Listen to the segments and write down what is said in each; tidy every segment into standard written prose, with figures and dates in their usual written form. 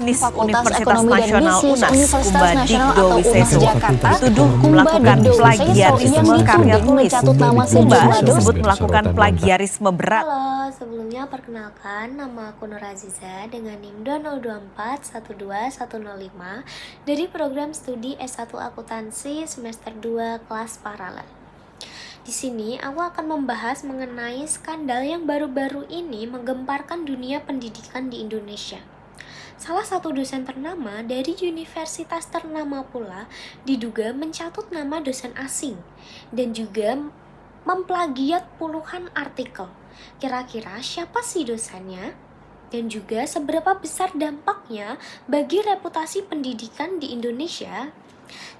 Bisnis Fakultas Universitas Ekonomi dan Nasional Bisnis UNAS, Universitas Kumba Nasional Digdo atau UNAS Wiseso, Jakarta, dituduh Kumba melakukan Digdo Wiseso yang plagiarisme karya dituding tulis. mencatut nama Kumba sejumlah disebut dosen. melakukan plagiarisme berat. Halo, sebelumnya perkenalkan nama aku Nur Aziza dengan NIM 202412105 dari program studi S1 Akuntansi semester 2 kelas paralel. Di sini aku akan membahas mengenai skandal yang baru-baru ini menggemparkan dunia pendidikan di Indonesia. Salah satu dosen ternama dari universitas ternama pula diduga mencatut nama dosen asing dan juga memplagiat puluhan artikel. Kira-kira siapa sih dosennya? Dan juga seberapa besar dampaknya bagi reputasi pendidikan di Indonesia?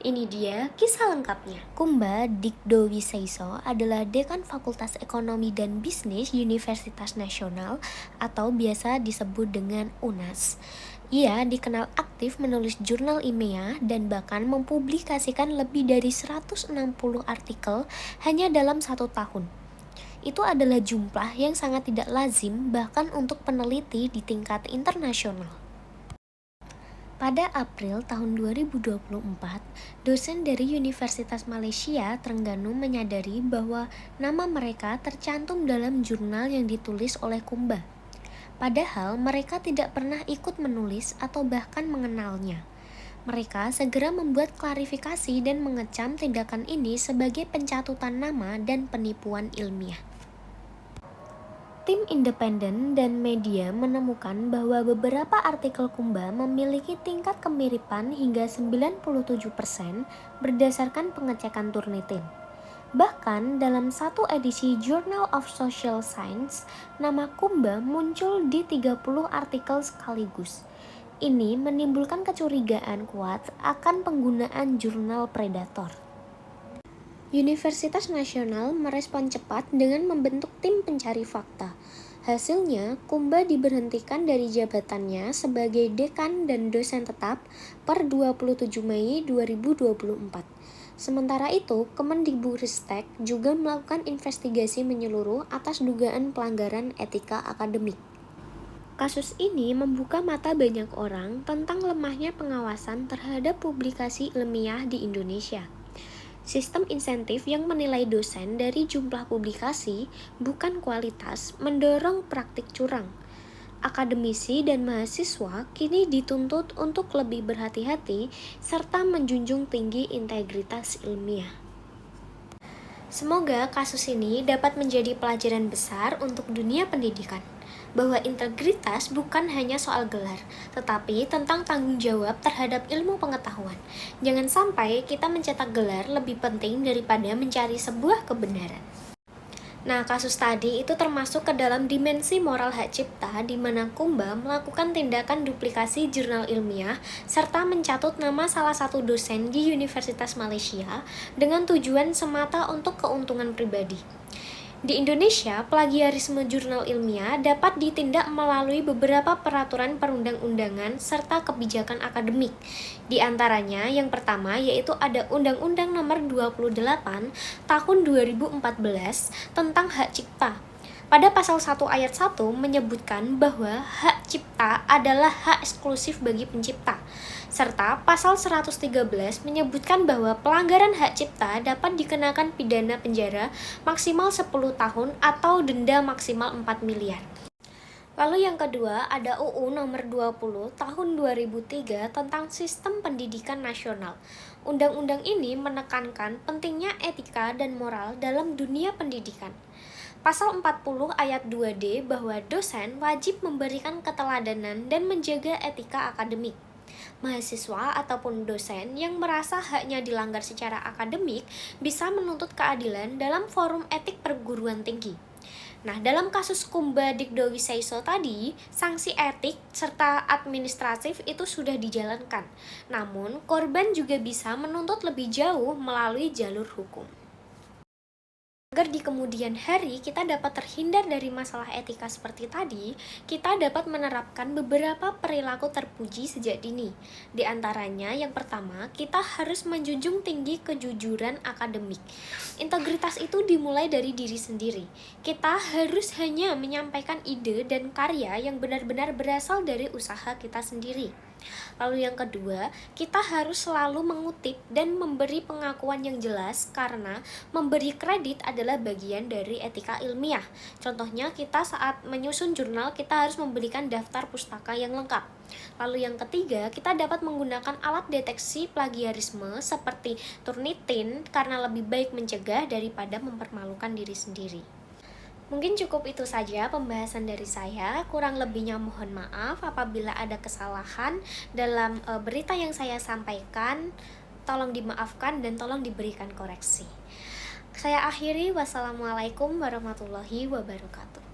Ini dia kisah lengkapnya. Kumba Digdo Wiseso adalah Dekan Fakultas Ekonomi dan Bisnis Universitas Nasional atau biasa disebut dengan UNAS. Ia dikenal aktif menulis jurnal ilmiah dan bahkan mempublikasikan lebih dari 160 artikel hanya dalam 1 tahun. Itu adalah jumlah yang sangat tidak lazim bahkan untuk peneliti di tingkat internasional. Pada April tahun 2024, dosen dari Universitas Malaysia Terengganu menyadari bahwa nama mereka tercantum dalam jurnal yang ditulis oleh Kumba. Padahal mereka tidak pernah ikut menulis atau bahkan mengenalnya. Mereka segera membuat klarifikasi dan mengecam tindakan ini sebagai pencatutan nama dan penipuan ilmiah. Tim independen dan media menemukan bahwa beberapa artikel Kumba memiliki tingkat kemiripan hingga 97% berdasarkan pengecekan Turnitin. Bahkan dalam satu edisi Journal of Social Science, nama Kumba muncul di 30 artikel sekaligus. Ini menimbulkan kecurigaan kuat akan penggunaan jurnal predator. Universitas Nasional merespon cepat dengan membentuk tim pencari fakta. Hasilnya, Kumba diberhentikan dari jabatannya sebagai dekan dan dosen tetap per 27 Mei 2024. Sementara itu, Kemendikbudristek juga melakukan investigasi menyeluruh atas dugaan pelanggaran etika akademik. Kasus ini membuka mata banyak orang tentang lemahnya pengawasan terhadap publikasi ilmiah di Indonesia. Sistem insentif yang menilai dosen dari jumlah publikasi, bukan kualitas, mendorong praktik curang. Akademisi dan mahasiswa kini dituntut untuk lebih berhati-hati serta menjunjung tinggi integritas ilmiah. Semoga kasus ini dapat menjadi pelajaran besar untuk dunia pendidikan, bahwa integritas bukan hanya soal gelar, tetapi tentang tanggung jawab terhadap ilmu pengetahuan. Jangan sampai kita mencetak gelar lebih penting daripada mencari sebuah kebenaran. Nah, kasus tadi itu termasuk ke dalam dimensi moral hak cipta di mana Kumba melakukan tindakan duplikasi jurnal ilmiah serta mencatut nama salah satu dosen di Universitas Malaysia dengan tujuan semata untuk keuntungan pribadi. Di Indonesia, plagiarisme jurnal ilmiah dapat ditindak melalui beberapa peraturan perundang-undangan serta kebijakan akademik. Di antaranya, yang pertama yaitu ada Undang-Undang Nomor 28 Tahun 2014 tentang Hak Cipta. Pada pasal 1 ayat 1 menyebutkan bahwa hak cipta adalah hak eksklusif bagi pencipta. Serta pasal 113 menyebutkan bahwa pelanggaran hak cipta dapat dikenakan pidana penjara maksimal 10 tahun atau denda maksimal 4 miliar. Lalu yang kedua ada UU nomor 20 tahun 2003 tentang Sistem Pendidikan Nasional. Undang-undang ini menekankan pentingnya etika dan moral dalam dunia pendidikan. Pasal 40 ayat 2D bahwa dosen wajib memberikan keteladanan dan menjaga etika akademik. Mahasiswa ataupun dosen yang merasa haknya dilanggar secara akademik bisa menuntut keadilan dalam forum etik perguruan tinggi. Nah, dalam kasus Kumba Digdo Wiseso tadi, sanksi etik serta administratif itu sudah dijalankan. Namun, korban juga bisa menuntut lebih jauh melalui jalur hukum. Agar di kemudian hari kita dapat terhindar dari masalah etika seperti tadi, kita dapat menerapkan beberapa perilaku terpuji sejak dini. Di antaranya, yang pertama, kita harus menjunjung tinggi kejujuran akademik. Integritas itu dimulai dari diri sendiri. Kita harus hanya menyampaikan ide dan karya yang benar-benar berasal dari usaha kita sendiri. Lalu yang kedua, kita harus selalu mengutip dan memberi pengakuan yang jelas karena memberi kredit adalah bagian dari etika ilmiah. Contohnya, kita saat menyusun jurnal, kita harus memberikan daftar pustaka yang lengkap. Lalu yang ketiga, kita dapat menggunakan alat deteksi plagiarisme seperti Turnitin karena lebih baik mencegah daripada mempermalukan diri sendiri. Mungkin cukup itu saja pembahasan dari saya. Kurang lebihnya mohon maaf apabila ada kesalahan dalam berita yang saya sampaikan. Tolong dimaafkan dan tolong diberikan koreksi. Saya akhiri. Wassalamualaikum warahmatullahi wabarakatuh.